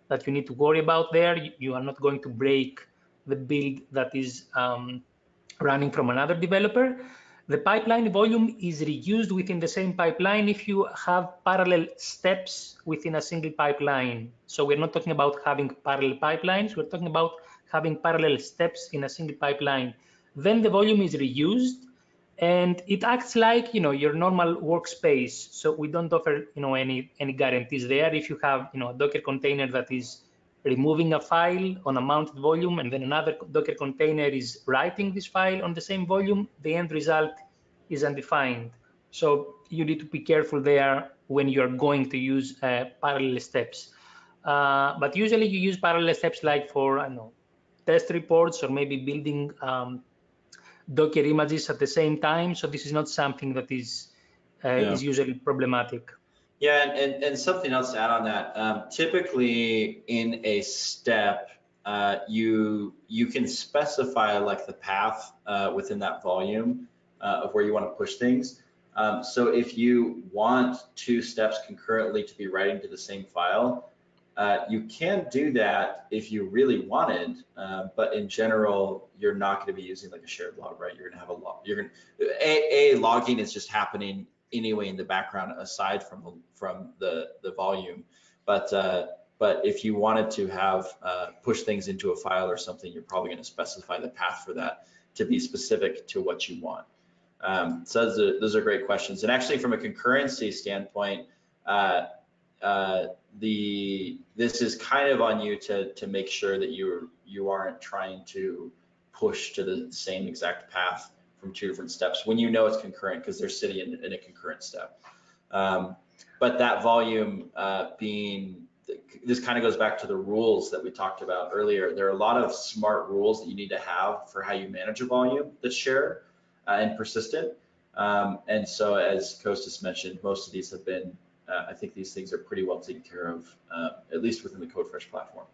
that you need to worry about there. You are not going to break the build that is running from another developer. The pipeline volume is reused within the same pipeline if you have parallel steps within a single pipeline. So we're not talking about having parallel pipelines, we're talking about having parallel steps in a single pipeline. Then the volume is reused, and it acts like your normal workspace. So we don't offer any guarantees there. If you have a Docker container that is removing a file on a mounted volume, and then another Docker container is writing this file on the same volume, the end result is undefined. So you need to be careful there when you're going to use parallel steps. But usually you use parallel steps like for test reports, or maybe building Docker images at the same time. So this is not something that is usually problematic. Yeah, and something else to add on that. Typically in a step, you can specify like the path within that volume of where you want to push things. So if you want 2 steps concurrently to be writing to the same file, you can do that if you really wanted, but in general, you're not going to be using like a shared log, right? You're going to have a log. Logging is just happening anyway in the background, aside from the volume. But if you wanted to have push things into a file or something, you're probably going to specify the path for that to be specific to what you want. So those are great questions. And actually, from a concurrency standpoint, this is kind of on you to make sure that you aren't trying to push to the same exact path from 2 different steps when you know it's concurrent, because they're sitting in a concurrent step. But that volume this kind of goes back to the rules that we talked about earlier. There are a lot of smart rules that you need to have for how you manage a volume that's shared and persistent. And so, as Kostas mentioned, most of these have been I think these things are pretty well taken care of, at least within the Codefresh platform.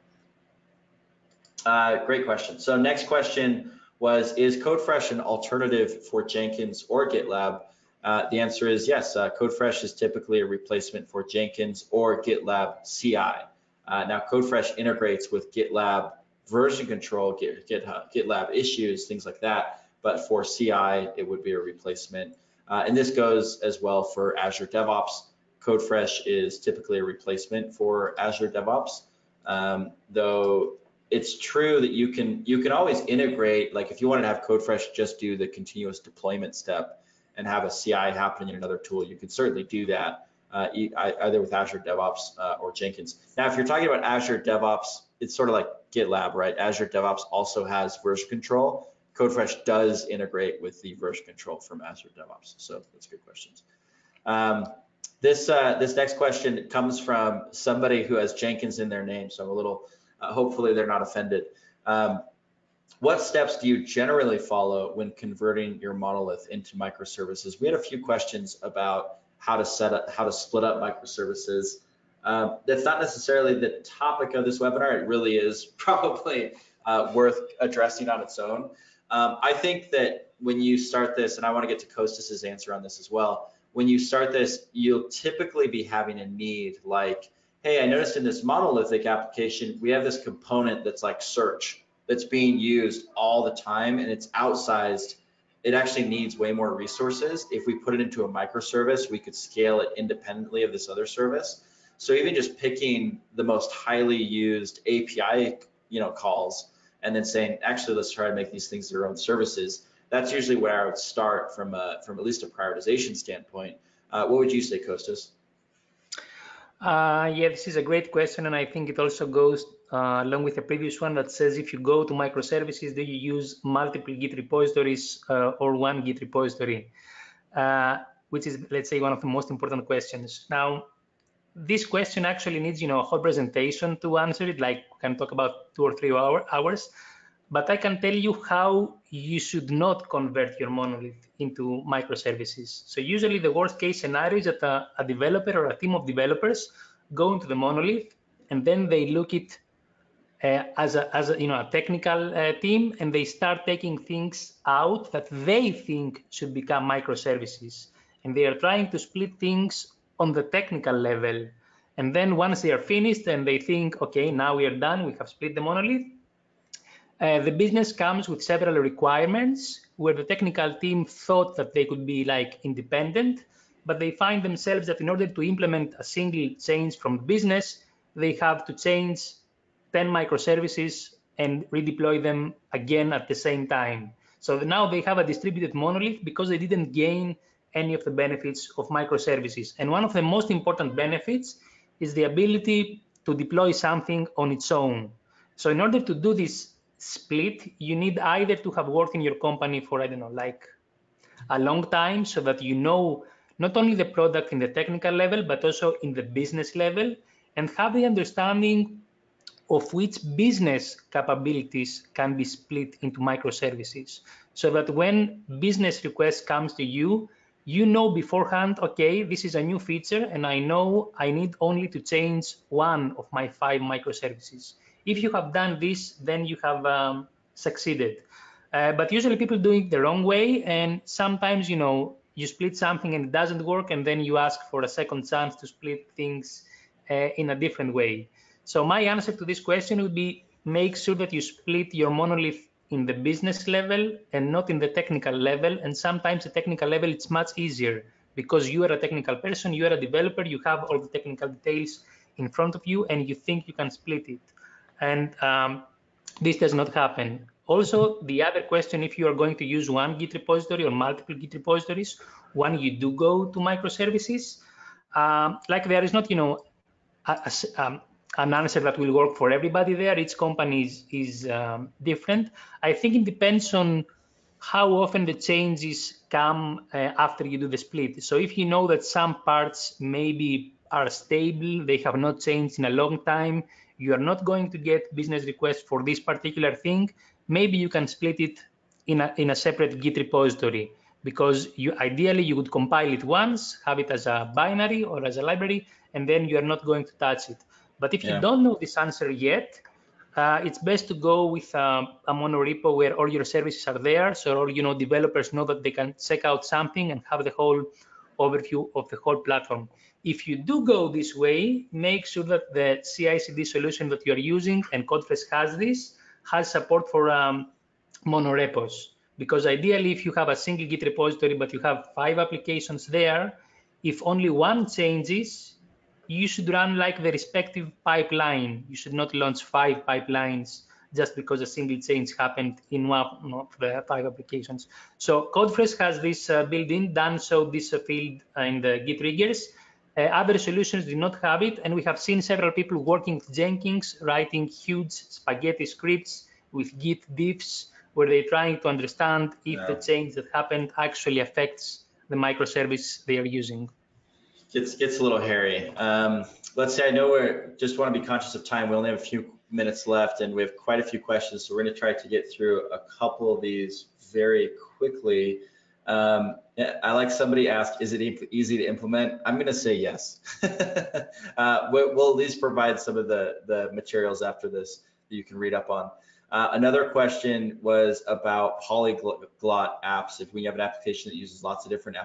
Great question. So next question was, is Codefresh an alternative for Jenkins or GitLab? The answer is yes. Codefresh is typically a replacement for Jenkins or GitLab CI. Now Codefresh integrates with GitLab version control, GitLab issues, things like that. But for CI, it would be a replacement. And this goes as well for Azure DevOps. Codefresh is typically a replacement for Azure DevOps, though it's true that you can always integrate. Like if you wanted to have Codefresh just do the continuous deployment step and have a CI happening in another tool, you can certainly do that either with Azure DevOps or Jenkins. Now, if you're talking about Azure DevOps, it's sort of like GitLab, right? Azure DevOps also has version control. Codefresh does integrate with the version control from Azure DevOps, so that's good questions. This next question comes from somebody who has Jenkins in their name, so I'm a little, hopefully they're not offended. What steps do you generally follow when converting your monolith into microservices? We had a few questions about how to split up microservices. That's not necessarily the topic of this webinar. It really is probably worth addressing on its own. I think that when you start this, and I want to get to Kostas's answer on this as well, when you start this, you'll typically be having a need like, hey, I noticed in this monolithic application, we have this component that's like search that's being used all the time, and it's outsized. It actually needs way more resources. If we put it into a microservice, we could scale it independently of this other service. So even just picking the most highly used API calls and then saying, actually, let's try to make these things their own services. That's usually where I would start from at least a prioritization standpoint. What would you say, Kostas? Yeah, this is a great question, and I think it also goes along with the previous one that says, if you go to microservices, do you use multiple Git repositories or one Git repository? which is, let's say, one of the most important questions. Now, this question actually needs, a whole presentation to answer it. Like, we can talk about 2 or 3 hours, but I can tell you how you should not convert your monolith into microservices. So usually the worst case scenario is that a developer or a team of developers go into the monolith, and then they look it as a technical team, and they start taking things out that they think should become microservices, and they are trying to split things on the technical level. And then once they are finished and they think, okay, now we are done, we have split the monolith, the business comes with several requirements where the technical team thought that they could be like independent, but they find themselves that in order to implement a single change from business, they have to change 10 microservices and redeploy them again at the same time. So now they have a distributed monolith because they didn't gain any of the benefits of microservices. And one of the most important benefits is the ability to deploy something on its own. So in order to do this split, you need either to have worked in your company for, I don't know, like a long time, so that you know not only the product in the technical level, but also in the business level, and have the understanding of which business capabilities can be split into microservices, so that when business request comes to you, you know beforehand, okay, this is a new feature, and I know I need only to change one of my 5 microservices. If you have done this, then you have succeeded. But usually people do it the wrong way, and sometimes, you split something and it doesn't work, and then you ask for a second chance to split things in a different way. So my answer to this question would be, make sure that you split your monolith in the business level and not in the technical level. And sometimes the technical level, it's much easier because you are a technical person, you are a developer, you have all the technical details in front of you, and you think you can split it. And this does not happen. Also, the other question, if you are going to use one Git repository or multiple Git repositories, when you do go to microservices, like there is not, an answer that will work for everybody there. Each company is different. I think it depends on how often the changes come after you do the split. So if you know that some parts maybe are stable, they have not changed in a long time, you are not going to get business requests for this particular thing, maybe you can split it in a separate Git repository, because ideally you would compile it once, have it as a binary or as a library, and then you are not going to touch it. But if you don't know this answer yet, it's best to go with a monorepo where all your services are there, so all developers know that they can check out something and have the whole overview of the whole platform. If you do go this way, make sure that the CI/CD solution that you are using, and Codefresh has this, has support for monorepos. Because ideally, if you have a single Git repository but you have 5 applications there, if only one changes, you should run like the respective pipeline. You should not launch 5 pipelines just because a single change happened in one of the 5 applications. So Codefresh has this built-in, done so this field in the Git triggers. Other solutions do not have it, and we have seen several people working with Jenkins, writing huge spaghetti scripts with Git diffs, where they're trying to understand if the change that happened actually affects the microservice they are using. Gets a little hairy. Let's say, I know we just want to be conscious of time. We only have a few minutes left, and we have quite a few questions, so we're going to try to get through a couple of these very quickly. I like somebody asked, is it easy to implement? I'm going to say yes. We'll at least provide some of the materials after this that you can read up on. Another question was about polyglot apps. If we have an application that uses lots of different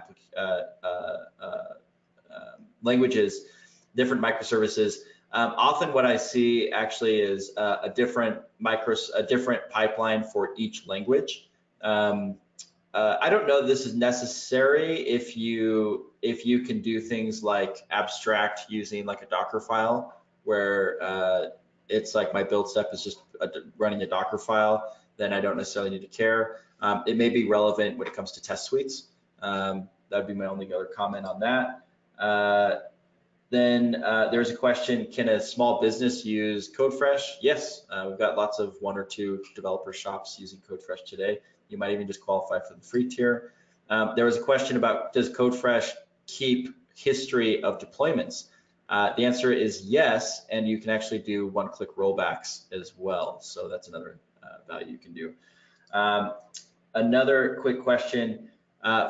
languages, different microservices, often what I see actually is a different pipeline for each language. I don't know this is necessary if you can do things like abstract using like a Docker file, where it's like my build step is just running a Docker file, then I don't necessarily need to care. It may be relevant when it comes to test suites. That would be my only other comment on that. Then there's a question, can a small business use Codefresh? Yes, we've got lots of 1 or 2 developer shops using Codefresh today. You might even just qualify for the free tier. There was a question about, does Codefresh keep history of deployments? The answer is yes, and you can actually do one-click rollbacks as well. So that's another value you can do. Another quick question,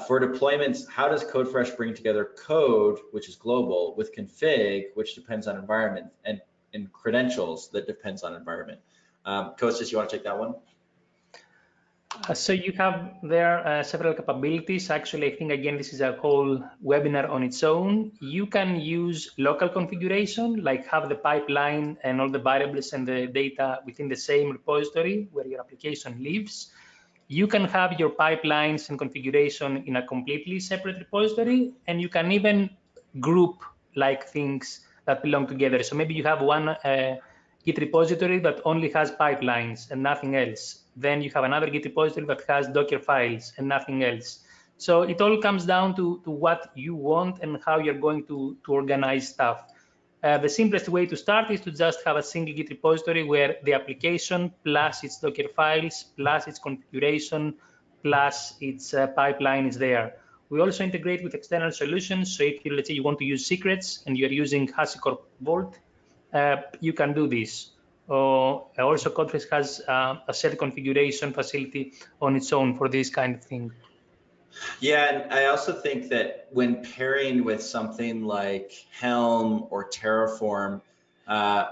for deployments, how does Codefresh bring together code, which is global, with config, which depends on environment, and credentials that depends on environment? Kostas, you want to take that one? So you have there several capabilities. Actually, I think, again, this is a whole webinar on its own. You can use local configuration, like have the pipeline and all the variables and the data within the same repository where your application lives. You can have your pipelines and configuration in a completely separate repository, and you can even group like things that belong together. So maybe you have one Git repository that only has pipelines and nothing else. Then you have another Git repository that has Docker files and nothing else. So it all comes down to what you want and how you're going to organize stuff. The simplest way to start is to just have a single Git repository where the application plus its Docker files plus its configuration plus its pipeline is there. We also integrate with external solutions. So if you, let's say, you want to use secrets and you're using HashiCorp Vault, you can do this. Also, Codefresh has a set configuration facility on its own for this kind of thing. Yeah, and I also think that when pairing with something like Helm or Terraform,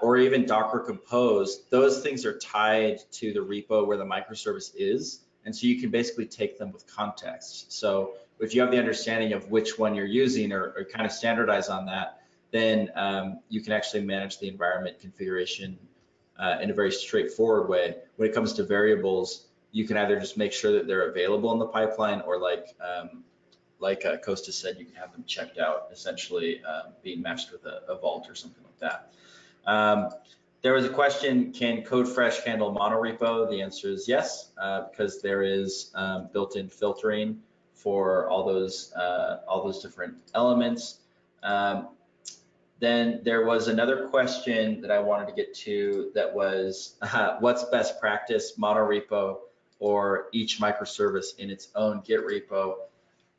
or even Docker Compose, those things are tied to the repo where the microservice is. And so you can basically take them with context. So if you have the understanding of which one you're using or kind of standardize on that, then you can actually manage the environment configuration in a very straightforward way. When it comes to variables, you can either just make sure that they're available in the pipeline, or like Kostas said, you can have them checked out, essentially being matched with a vault or something like that. There was a question, can Codefresh handle monorepo? The answer is yes, because there is built-in filtering for all those different elements. Then there was another question that I wanted to get to that was, what's best practice, monorepo or each microservice in its own Git repo?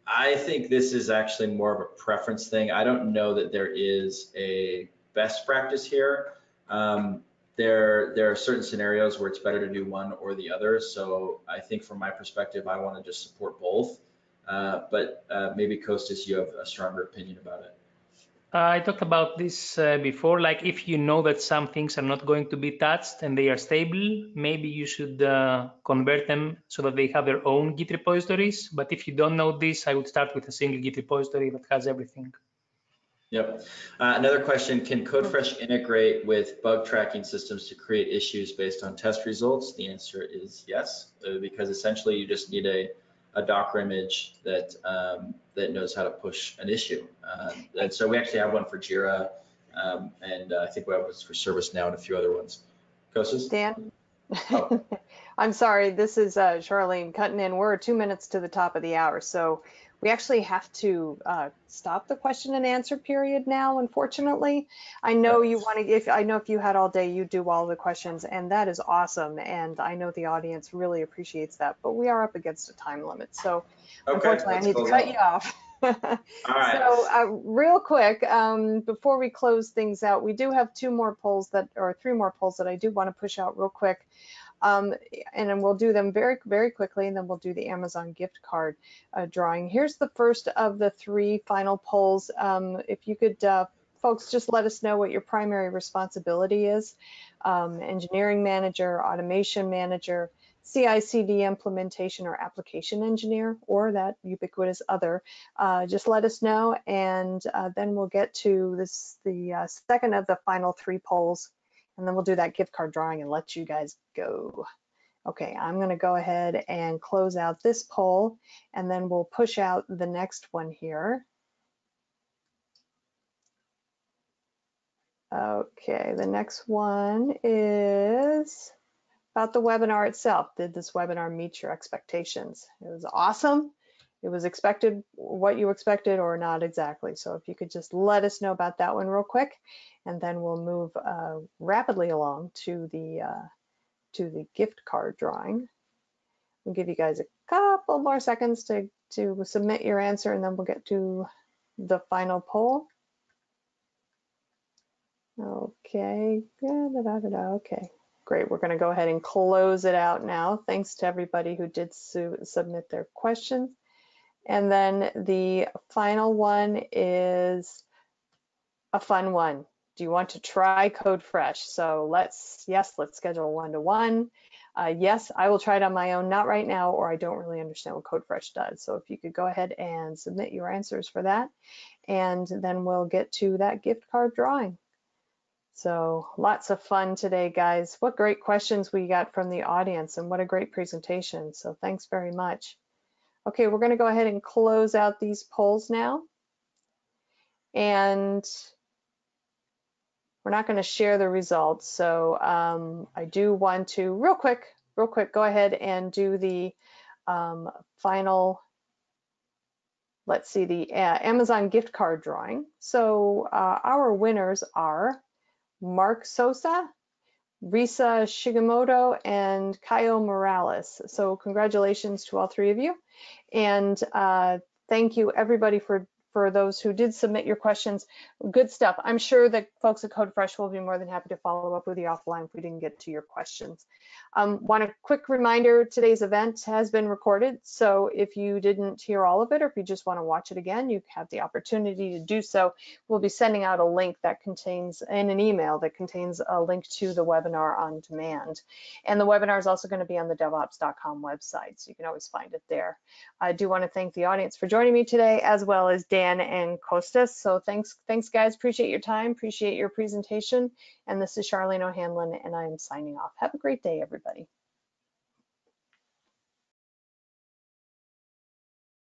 I think this is actually more of a preference thing. I don't know that there is a best practice here. There are certain scenarios where it's better to do one or the other. So I think from my perspective, I want to just support both. But maybe Kostas, you have a stronger opinion about it. I talked about this before, like if you know that some things are not going to be touched and they are stable, maybe you should convert them so that they have their own Git repositories. But if you don't know this, I would start with a single Git repository that has everything. Yep. Another question, can Codefresh integrate with bug tracking systems to create issues based on test results? The answer is yes, because essentially you just need a Docker image that that knows how to push an issue. And so we actually have one for Jira, and I think we have one for ServiceNow and a few other ones. Kostas? Dan? Oh. I'm sorry, this is Charlene cutting in. We're 2 minutes to the top of the hour, so we actually have to stop the question and answer period now, unfortunately. I know you want to, I know if you had all day, you do all the questions, and that is awesome. And I know the audience really appreciates that, but we are up against a time limit. So unfortunately, I need to cut you off. All right. So real quick, before we close things out, we do have 2 more polls or 3 more polls that I do want to push out real quick. And then we'll do them very, very quickly, and then we'll do the Amazon gift card drawing. Here's the first of the 3 final polls. If you could, folks, just let us know what your primary responsibility is. Engineering manager, automation manager, CI/CD implementation, or application engineer, or that ubiquitous other. Just let us know, and then we'll get to the second of the final 3 polls. And then we'll do that gift card drawing and let you guys go. Okay, I'm going to go ahead and close out this poll, and then we'll push out the next one here. Okay, the next one is about the webinar itself. Did this webinar meet your expectations? It was awesome. It was expected, what you expected, or not exactly. So if you could just let us know about that one real quick, and then we'll move rapidly along to the gift card drawing. We'll give you guys a couple more seconds to to submit your answer, and then we'll get to the final poll. Okay, okay, great. We're going to go ahead and close it out now. Thanks to everybody who did submit their questions. And then the final one is a fun one. Do you want to try Codefresh? So let's schedule a one-to-one. Yes, I will try it on my own, not right now, or I don't really understand what Codefresh does. So if you could go ahead and submit your answers for that, and then we'll get to that gift card drawing. So lots of fun today, guys. What great questions we got from the audience, and what a great presentation. So thanks very much. Okay, we're going to go ahead and close out these polls now. And we're not going to share the results. So I do want to real quick, go ahead and do the final, let's see, the Amazon gift card drawing. So our winners are Mark Sosa, Risa Shigemoto, and Kaio Morales. So congratulations to all three of you. And thank you everybody for those who did submit your questions. Good stuff. I'm sure that folks at Codefresh will be more than happy to follow up with you offline if we didn't get to your questions. Want a quick reminder, today's event has been recorded. So if you didn't hear all of it, or if you just want to watch it again, you have the opportunity to do so. We'll be sending out a link that contains, in an email that contains a link to the webinar on demand. And the webinar is also going to be on the devops.com website, so you can always find it there. I do want to thank the audience for joining me today, as well as Dan and Kostas. So thanks guys, appreciate your time, appreciate your presentation. And this is Charlene O'Hanlon, and I am signing off. Have a great day, everybody.